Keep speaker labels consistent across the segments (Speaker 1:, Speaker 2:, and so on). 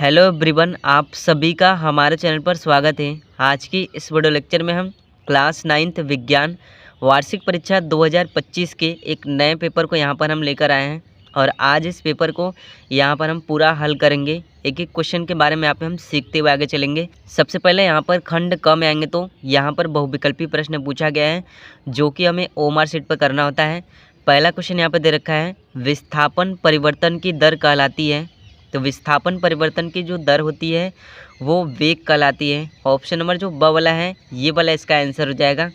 Speaker 1: Hello everyone, आप सभी का हमारे चैनल पर स्वागत है। आज की इस वीडियो लेक्चर में हम क्लास 9th विज्ञान वार्षिक परीक्षा 2025 के एक नए पेपर को यहाँ पर हम लेकर आए हैं और आज इस पेपर को यहाँ पर हम पूरा हल करेंगे। एक एक क्वेश्चन के बारे में यहाँ पे हम सीखते हुए आगे चलेंगे। सबसे पहले यहाँ पर खंड क में आएंगे तो यहाँ पर बहुविकल्पी प्रश्न पूछा गया है जो कि हमें ओएमआर शीट पर करना होता है। पहला क्वेश्चन यहाँ पर दे रखा है, विस्थापन परिवर्तन की दर कहलाती है। तो विस्थापन परिवर्तन की जो दर होती है वो वेग कहलाती है। ऑप्शन नंबर जो ब वाला है ये वाला इसका आंसर हो जाएगा।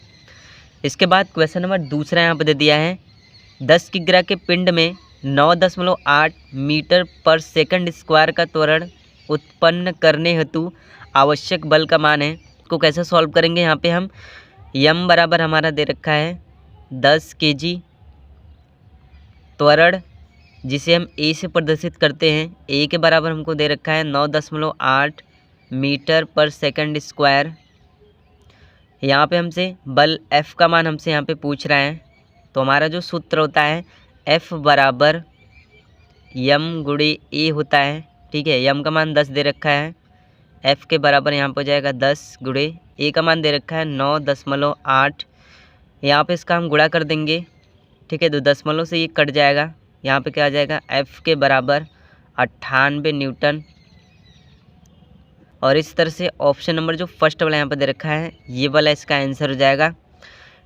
Speaker 1: इसके बाद क्वेश्चन नंबर दूसरा यहाँ पर दे दिया है, 10 किग्रा के पिंड में 9.8 मीटर पर सेकंड स्क्वायर का त्वरण उत्पन्न करने हेतु आवश्यक बल का मान है। को कैसे सॉल्व करेंगे, यहाँ पे हम यम बराबर हमारा दे रखा है 10 kg त्वरण जिसे हम ए से प्रदर्शित करते हैं। ए के बराबर हमको दे रखा है 9.8 मीटर पर सेकंड स्क्वायर। यहाँ पे हमसे बल F का मान हमसे यहाँ पे पूछ रहा है। तो हमारा जो सूत्र होता है F बराबर यम गुणे ए होता है। ठीक है, यम का मान 10 दे रखा है, F के बराबर यहाँ पर हो जाएगा 10 गुणे ए का मान दे रखा है 9.8। यहाँ पे इसका हम गुणा कर देंगे। ठीक है, तो दशमलव से ये कट जाएगा। यहाँ पे क्या आ जाएगा, F के बराबर 98 न्यूटन। और इस तरह से ऑप्शन नंबर जो फर्स्ट वाला यहाँ पर दे रखा है ये वाला इसका आंसर हो जाएगा।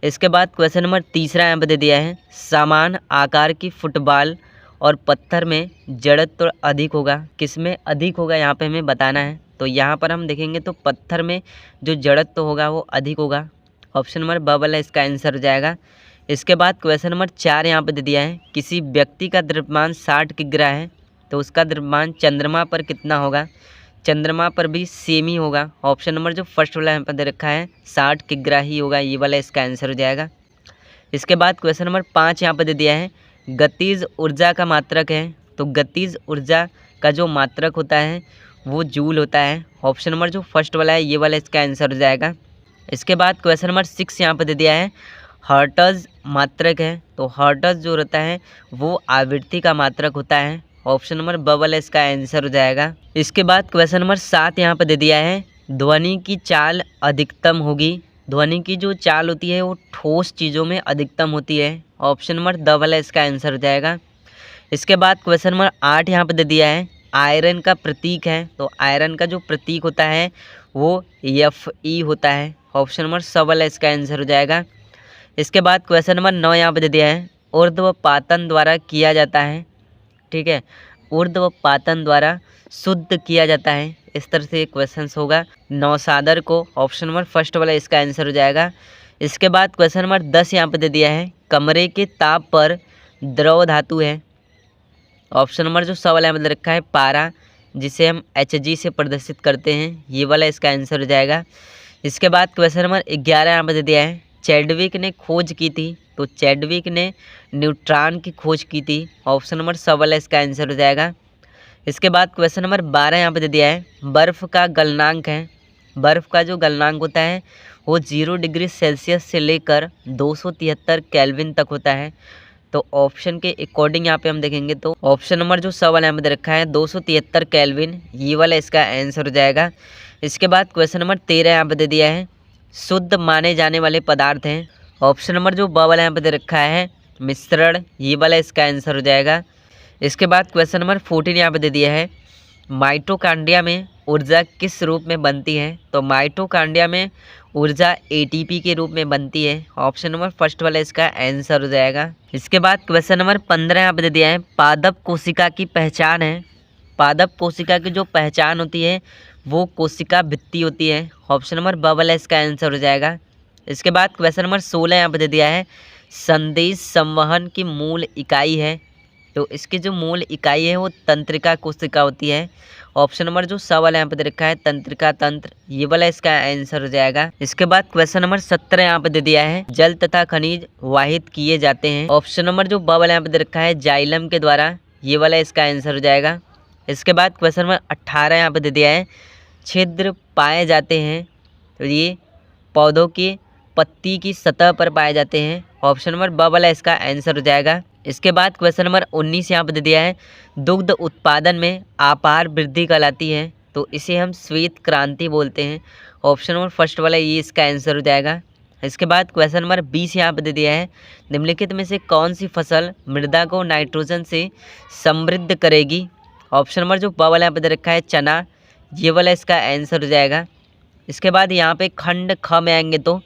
Speaker 1: इसके बाद क्वेश्चन नंबर तीसरा यहाँ पर दे दिया है, समान आकार की फुटबॉल और पत्थर में जड़त्व अधिक होगा, किसमें अधिक होगा यहाँ पे हमें बताना है। तो यहाँ पर हम देखेंगे तो पत्थर में जो जड़त्व होगा वो अधिक होगा। ऑप्शन नंबर ब वाला इसका आंसर हो जाएगा। इसके बाद क्वेश्चन नंबर 4 यहाँ पे दे दिया है, किसी व्यक्ति का द्रव्यमान 60 किग्रा है तो उसका द्रव्यमान चंद्रमा पर कितना होगा। चंद्रमा पर भी सेम ही होगा। ऑप्शन नंबर जो फर्स्ट वाला यहाँ पर दे रखा है 60 किग्रा ही होगा, ये वाला इसका आंसर हो जाएगा। इसके बाद क्वेश्चन नंबर 5 यहाँ पर दे दिया है, गतिज ऊर्जा का मात्रक है। तो गतिज ऊर्जा का जो मात्रक होता है वो जूल होता है। ऑप्शन नंबर जो फर्स्ट वाला है ये वाला इसका आंसर हो जाएगा। इसके बाद क्वेश्चन नंबर 6 यहाँ पर दे दिया है, हर्ट्ज मात्रक है। तो हर्ट्ज जो होता है वो आवृत्ति का मात्रक होता है। ऑप्शन नंबर ब वाला इसका आंसर हो जाएगा। इसके बाद क्वेश्चन नंबर 7 यहाँ पर दे दिया है, ध्वनि की चाल अधिकतम होगी। ध्वनि की जो चाल होती है वो ठोस चीज़ों में अधिकतम होती है। ऑप्शन नंबर द वाला इसका आंसर हो जाएगा। इसके बाद क्वेश्चन नंबर 8 यहाँ पर दे दिया है, आयरन का प्रतीक है। तो आयरन का जो प्रतीक होता है वो Fe होता है। ऑप्शन नंबर स वाला इसका आंसर हो जाएगा। इसके बाद क्वेश्चन नंबर 9 यहाँ पे दे दिया है, ऊर्ध्वपातन द्वारा किया जाता है। ठीक है, ऊर्ध्वपातन द्वारा शुद्ध किया जाता है। इस तरह से क्वेश्चन होगा नौसादर को। ऑप्शन नंबर फर्स्ट वाला इसका आंसर हो जाएगा। इसके बाद क्वेश्चन नंबर 10 यहाँ पे दे दिया है, कमरे के ताप पर द्रव धातु है। ऑप्शन नंबर जो स वाला यहाँ पे दे रखा है पारा, जिसे हम Hg से प्रदर्शित करते हैं, ये वाला इसका आंसर हो जाएगा। इसके बाद क्वेश्चन नंबर 11 यहाँ पे दे दिया है, चैडविक ने खोज की थी। तो चैडविक ने न्यूट्रॉन की खोज की थी। ऑप्शन नंबर स वाला इसका आंसर हो जाएगा। इसके बाद क्वेश्चन नंबर 12 यहाँ पे दे दिया है, बर्फ़ का गलनांक है। बर्फ़ का जो गलनांक होता है वो 0 डिग्री सेल्सियस से लेकर 273 केल्विन तक होता है। तो ऑप्शन के अकॉर्डिंग यहाँ पे हम देखेंगे तो ऑप्शन नंबर जो स वाला यहाँ पे दे रखा है 273 केल्विन, ये वाला इसका आंसर हो जाएगा। इसके बाद क्वेश्चन नंबर 13 यहाँ पे दे दिया है, शुद्ध माने जाने वाले पदार्थ हैं। ऑप्शन नंबर जो ब वाला यहाँ पे दे रखा है मिश्रण, ये वाला इसका आंसर हो जाएगा। इसके बाद क्वेश्चन नंबर 14 यहाँ पे दे दिया है, माइटोकॉन्ड्रिया में ऊर्जा किस रूप में बनती है। तो माइटोकॉन्ड्रिया में ऊर्जा ATP के रूप में बनती है। ऑप्शन नंबर फर्स्ट वाला इसका आंसर हो जाएगा। इसके बाद क्वेश्चन नंबर 15 यहाँ पे दे दिया है, पादप कोशिका की पहचान है। पादप कोशिका की जो पहचान होती है वो कोशिका भित्ति होती है। ऑप्शन नंबर ब वाला इसका आंसर हो जाएगा। इसके बाद क्वेश्चन नंबर 16 यहाँ पर दे दिया है, संदेश संवहन की मूल इकाई है। तो इसकी जो मूल इकाई है वो तंत्रिका कोशिका होती है। ऑप्शन नंबर जो स वाला यहाँ पे दे रखा है तंत्रिका तंत्र, ये वाला इसका आंसर हो जाएगा। इसके बाद क्वेश्चन नंबर 17 यहाँ पे दे दिया है, जल तथा खनिज वाहित किए जाते हैं। ऑप्शन नंबर जो ब वाला यहाँ पे दे रखा है जाइलम के द्वारा, ये वाला इसका आंसर हो जाएगा। इसके बाद क्वेश्चन नंबर 18 यहाँ पे दे दिया है, छिद्र पाए जाते हैं। तो ये पौधों की पत्ती की सतह पर पाए जाते हैं। ऑप्शन नंबर ब वाला इसका आंसर हो जाएगा। इसके बाद क्वेश्चन नंबर 19 यहाँ पे दे दिया है, दुग्ध उत्पादन में अपार वृद्धि कहलाती है, तो इसे हम श्वेत क्रांति बोलते हैं। ऑप्शन नंबर फर्स्ट वाला ये इसका आंसर हो जाएगा। इसके बाद क्वेश्चन नंबर 20 यहाँ पे दे दिया है, निम्नलिखित में से कौन सी फसल मृदा को नाइट्रोजन से समृद्ध करेगी। ऑप्शन नंबर जो ब वाला यहाँ पे दे रखा है चना, ये वाला इसका आंसर हो जाएगा। इसके बाद यहाँ पे खंड ख में आएंगे तो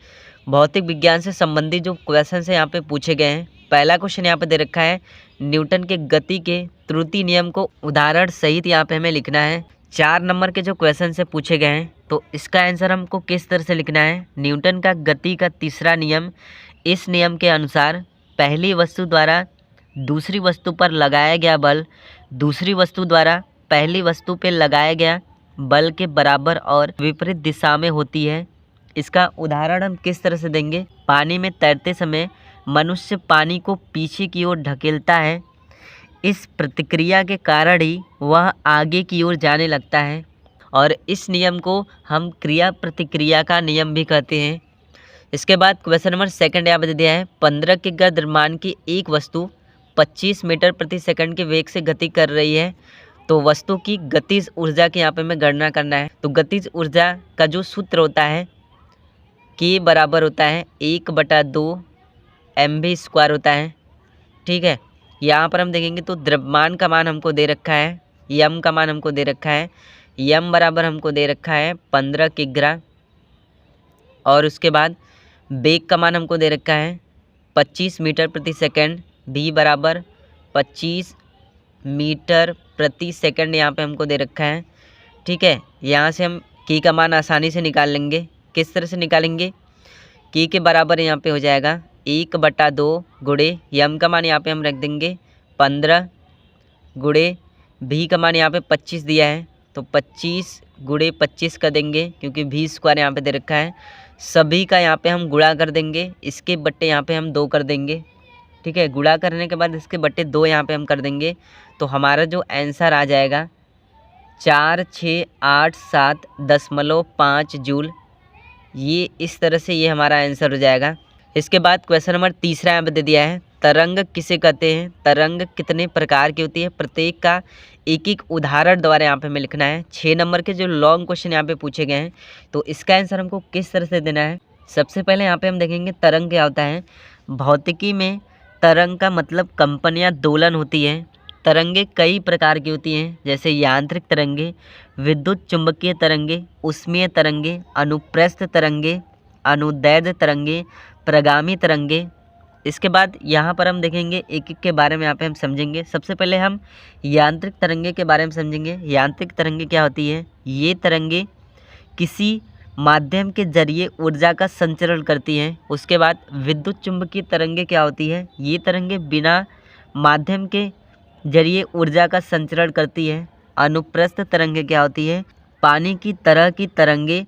Speaker 1: भौतिक विज्ञान से संबंधित जो क्वेश्चन है यहाँ पे पूछे गए हैं। पहला क्वेश्चन यहाँ पे दे रखा है, न्यूटन के गति के त्रुटि नियम को उदाहरण सहित यहाँ पे हमें लिखना है। 4 नंबर के जो क्वेश्चन से पूछे गए हैं, तो इसका आंसर हमको किस तरह से लिखना है। न्यूटन का गति का तीसरा नियम, इस नियम के अनुसार पहली वस्तु द्वारा दूसरी वस्तु पर लगाया गया बल दूसरी वस्तु द्वारा पहली वस्तु पर लगाया गया बल के बराबर और विपरीत दिशा में होती है। इसका उदाहरण हम किस तरह से देंगे। पानी में तैरते समय मनुष्य पानी को पीछे की ओर ढकेलता है, इस प्रतिक्रिया के कारण ही वह आगे की ओर जाने लगता है, और इस नियम को हम क्रिया प्रतिक्रिया का नियम भी कहते हैं। इसके बाद क्वेश्चन नंबर सेकंड यहाँ पे दे दिया है, 15 के द्रव्यमान की एक वस्तु 25 मीटर प्रति सेकंड के वेग से गति कर रही है, तो वस्तु की गतिज ऊर्जा की यहाँ पे हमें गणना करना है। तो गतिज ऊर्जा का जो सूत्र होता है के बराबर होता है 1/2 mv² होता है। ठीक है, यहाँ पर हम देखेंगे तो द्रव्यमान का मान हमको दे रखा है, यम का मान हमको दे रखा है, यम बराबर हमको दे रखा है 15 किग्रा, और उसके बाद वेग का मान हमको दे रखा है 25 मीटर प्रति सेकंड, v बराबर 25 मीटर प्रति सेकंड यहाँ पे हमको दे रखा है। ठीक है, यहाँ से हम के का मान आसानी से निकाल लेंगे। किस तरह से निकालेंगे, के बराबर यहाँ पे हो जाएगा 1/2 गुणे यम का मान यहाँ पे हम रख देंगे 15 गुणे भी का मान यहाँ पे 25 दिया है, तो 25 गुणे 25 का देंगे, क्योंकि v² यहाँ पे दे रखा है। सभी का यहाँ पे हम गुणा कर देंगे, इसके बट्टे यहाँ पे हम 2 कर देंगे। ठीक है, गुणा करने के बाद इसके बट्टे 2 यहाँ पे हम कर देंगे, तो हमारा जो आंसर आ जाएगा 4687.5 जूल। ये इस तरह से ये हमारा आंसर हो जाएगा। इसके बाद क्वेश्चन नंबर तीसरा यहाँ पे दे दिया है, तरंग किसे कहते हैं, तरंग कितने प्रकार की होती है, प्रत्येक का एक एक उदाहरण द्वारा यहाँ पे हमें लिखना है। 6 नंबर के जो लॉन्ग क्वेश्चन यहाँ पे पूछे गए हैं, तो इसका आंसर हमको किस तरह से देना है। सबसे पहले यहाँ पे हम देखेंगे तरंग क्या होता है। भौतिकी में तरंग का मतलब कंपन या दोलन होती है। तरंगे कई प्रकार की होती हैं, जैसे यांत्रिक तरंगे, विद्युत चुंबकीय तरंगे, ऊष्मीय तरंगे, अनुप्रस्थ तरंगे, अनुदैर्ध्य तरंगे, प्रगामी तरंगे। इसके बाद यहाँ पर हम देखेंगे एक एक के बारे में यहाँ पे हम समझेंगे। सबसे पहले हम यांत्रिक तरंगे के बारे में समझेंगे। यांत्रिक तरंगे क्या होती है, ये तरंगे किसी माध्यम के जरिए ऊर्जा का संचरण करती हैं। उसके बाद विद्युत चुंबकीय तरंगे क्या होती है, ये तरंगे बिना माध्यम के जरिए ऊर्जा का संचरण करती है। अनुप्रस्थ तरंगे क्या होती है, पानी की तरह की तरंगे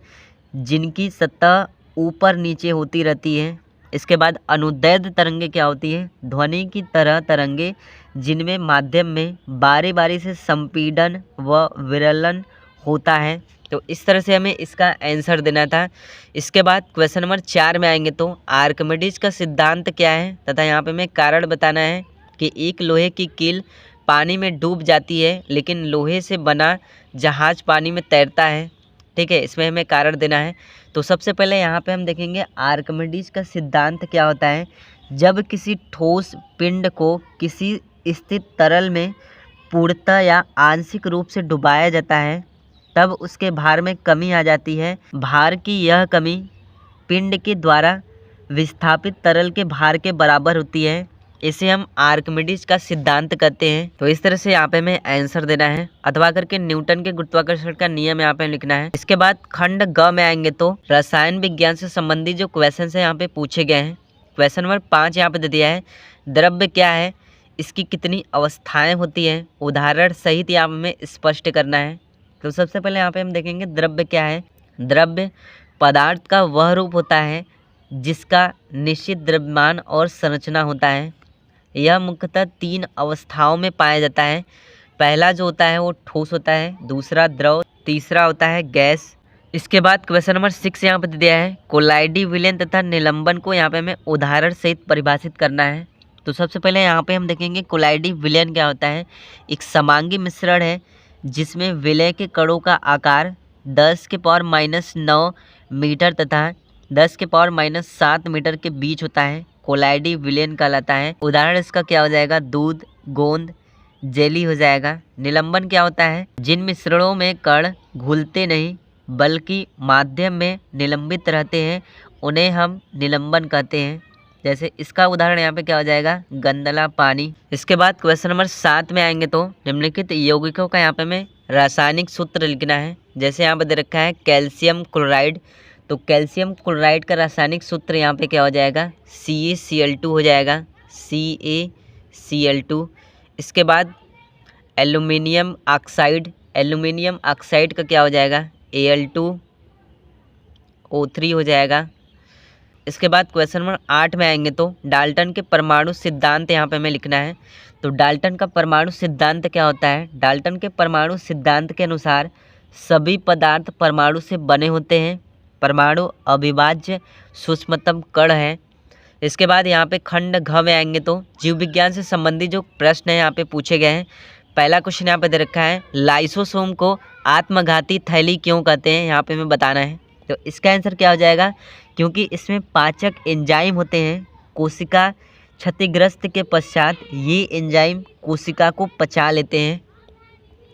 Speaker 1: जिनकी सतह ऊपर नीचे होती रहती है। इसके बाद अनुदैर्ध्य तरंगे क्या होती है, ध्वनि की तरह तरंगे जिनमें माध्यम में बारी बारी से संपीड़न व विरलन होता है। तो इस तरह से हमें इसका आंसर देना था। इसके बाद क्वेश्चन नंबर 4 में आएंगे तो आर्किमिडीज का सिद्धांत क्या है, तथा यहाँ पे हमें कारण बताना है कि एक लोहे की कील पानी में डूब जाती है, लेकिन लोहे से बना जहाज पानी में तैरता है। ठीक है, इसमें हमें कारण देना है। तो सबसे पहले यहाँ पे हम देखेंगे आर्किमिडीज का सिद्धांत क्या होता है। जब किसी ठोस पिंड को किसी स्थिर तरल में पूर्णतः या आंशिक रूप से डुबाया जाता है, तब उसके भार में कमी आ जाती है। भार की यह कमी पिंड के द्वारा विस्थापित तरल के भार के बराबर होती है। इसे हम आर्किमिडीज का सिद्धांत कहते हैं। तो इस तरह से यहाँ पे हमें आंसर देना है, अथवा करके न्यूटन के गुरुत्वाकर्षण का नियम यहाँ पे लिखना है। इसके बाद खंड ग में आएंगे तो रसायन विज्ञान से संबंधित जो क्वेश्चन है यहाँ पे पूछे गए हैं। क्वेश्चन नंबर 5 यहाँ पे दे दिया है, द्रव्य क्या है, इसकी कितनी अवस्थाएं होती हैं, उदाहरण सहित यहाँ हमें स्पष्ट करना है। तो सबसे पहले यहाँ पे हम देखेंगे द्रव्य क्या है। द्रव्य पदार्थ का वह रूप होता है जिसका निश्चित द्रव्यमान और संरचना होता है। यह मुख्यतः 3 अवस्थाओं में पाया जाता है। पहला जो होता है वो ठोस होता है, दूसरा द्रव, तीसरा होता है गैस। इसके बाद क्वेश्चन नंबर 6 यहाँ पे दिया है, कोलाइडी विलयन तथा निलंबन को यहाँ पे हमें उदाहरण सहित परिभाषित करना है। तो सबसे पहले यहाँ पे हम देखेंगे कोलाइडी विलयन क्या होता है। एक समांगी मिश्रण है जिसमें विलय के कणों का आकार 10⁻⁻9 मीटर तथा 10⁻⁻7 मीटर के बीच होता है, कोलाइडी विलयन कहलाता है। उदाहरण इसका क्या हो जाएगा, दूध, गोंद, जेली हो जाएगा। निलंबन क्या होता है, जिन मिश्रणों में कण घुलते नहीं बल्कि माध्यम में निलंबित रहते हैं उन्हें हम निलंबन कहते हैं। जैसे इसका उदाहरण यहाँ पे क्या हो जाएगा, गंदला पानी। इसके बाद क्वेश्चन नंबर 7 में आएंगे तो निम्नलिखित यौगिकों का यहाँ पे हमें रासायनिक सूत्र लिखना है। जैसे यहाँ पे दे रखा है कैल्शियम क्लोराइड, तो कैल्शियम क्लोराइड का रासायनिक सूत्र यहाँ पे क्या हो जाएगा, CaCl2 हो जाएगा, CaCl2। इसके बाद एल्यूमिनियम ऑक्साइड, एल्यूमिनियम ऑक्साइड का क्या हो जाएगा, Al2O3 हो जाएगा। इसके बाद क्वेश्चन नंबर 8 में आएंगे तो डाल्टन के परमाणु सिद्धांत यहाँ पे हमें लिखना है। तो डाल्टन का परमाणु सिद्धांत क्या होता है, डाल्टन के परमाणु सिद्धांत के अनुसार सभी पदार्थ परमाणु से बने होते हैं, परमाणु अविभाज्य सूक्ष्मतम कण है। इसके बाद यहाँ पे खंड घ में आएंगे तो जीव विज्ञान से संबंधित जो प्रश्न है यहाँ पे पूछे गए हैं। पहला क्वेश्चन यहाँ पे दे रखा है, लाइसोसोम को आत्मघाती थैली क्यों कहते हैं, यहाँ पे हमें बताना है। तो इसका आंसर क्या हो जाएगा, क्योंकि इसमें पाचक एंजाइम होते हैं। कोशिका क्षतिग्रस्त के पश्चात ये एंजाइम कोशिका को पचा लेते हैं।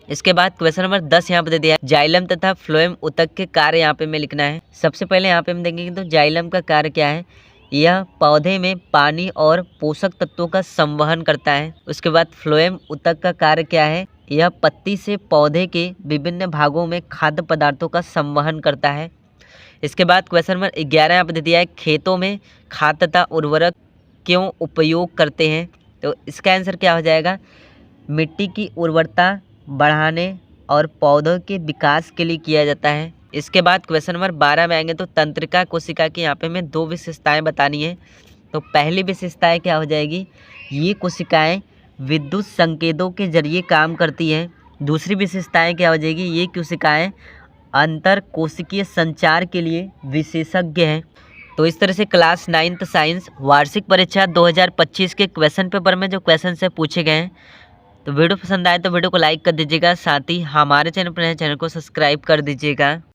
Speaker 1: इसके बाद क्वेश्चन नंबर 10 यहाँ पे दे दिया है, जाइलम तथा फ्लोएम ऊतक के कार्य यहाँ पे हमें लिखना है। सबसे पहले यहाँ पे हम देखेंगे तो जाइलम का कार्य क्या है, यह पौधे में पानी और पोषक तत्वों का संवहन करता है। उसके बाद फ्लोएम ऊतक का कार्य क्या है, यह पत्ती से पौधे के विभिन्न भागों में खाद्य पदार्थों का संवहन करता है। इसके बाद क्वेश्चन नंबर 11 यहाँ पे दे दिया है, खेतों में खाद तथा उर्वरक क्यों उपयोग करते हैं। तो इसका आंसर क्या हो जाएगा, मिट्टी की उर्वरता बढ़ाने और पौधों के विकास के लिए किया जाता है। इसके बाद क्वेश्चन नंबर 12 में आएंगे तो तंत्रिका कोशिका की यहाँ पे हमें 2 विशेषताएं बतानी है। तो पहली विशेषताएं क्या हो जाएगी, ये कोशिकाएं विद्युत संकेतों के जरिए काम करती हैं। दूसरी विशेषताएं क्या हो जाएगी, ये कोशिकाएं अंतर कोशिकीय संचार के लिए विशेषज्ञ हैं। तो इस तरह से क्लास 9th साइंस वार्षिक परीक्षा 2025 के क्वेश्चन पेपर में जो क्वेश्चन से पूछे गए हैं। तो वीडियो पसंद आए तो वीडियो को लाइक कर दीजिएगा, साथ ही हमारे चैनल पर नए चैनल को सब्सक्राइब कर दीजिएगा।